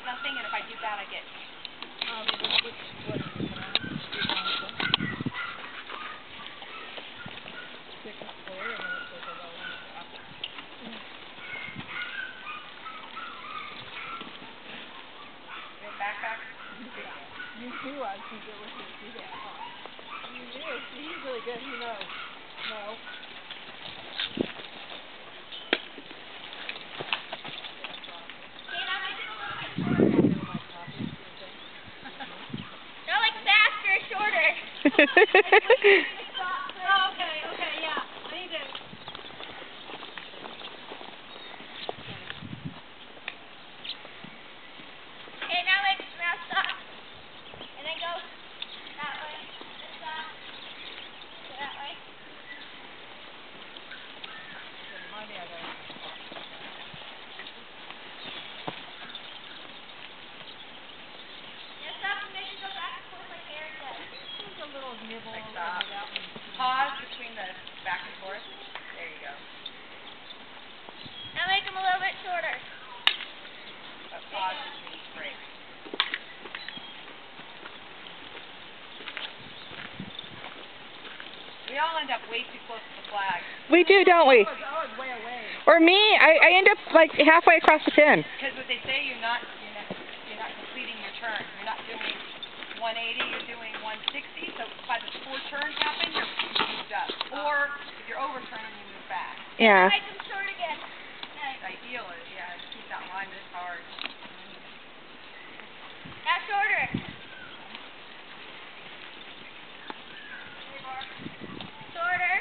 nothing, and if I do that, I get... Backpack? You too, I think it was his do that, huh? You knew. He's really good. Who knows? No. They're like faster or shorter. Oh, okay, yeah. I need to... Okay, now stop. And then go that way. Stop. Go that way. Remind me I gotta... A little nibble like stop. Pause between the back and forth. There you go. Now make them a little bit shorter. A pause between each break. We all end up way too close to the flag. We do, don't we? I was way away. Or me, I end up like halfway across the pin. Because what they say, you're not completing your turn. You're not doing 180, you're doing 160, so by the 4 turns happen, you're moved up. Or if you're overturning, you move back. Yeah. Make them short again. The ideal is, to keep that line this hard. Now shorter. Shorter.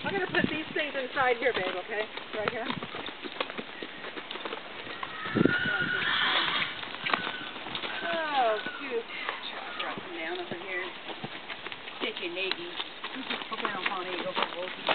I'm going to put these things inside here, babe, okay? Right here. Oh, cute. Drop them down over here. Sticky Navy. Hope I don't fall any over Wolfie.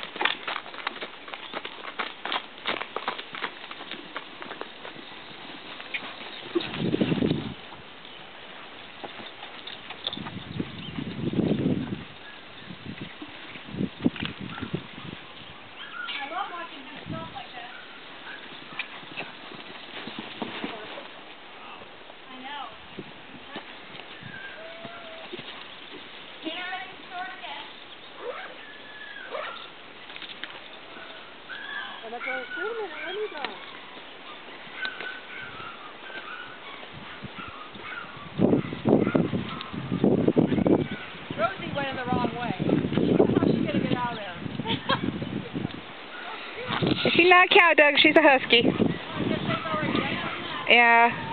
And I go, wait a minute, let me go. Rosie went in the wrong way. How's she going to get out of there? She's not a cow, Doug. She's a husky. Oh, I guess they've already done that. Yeah.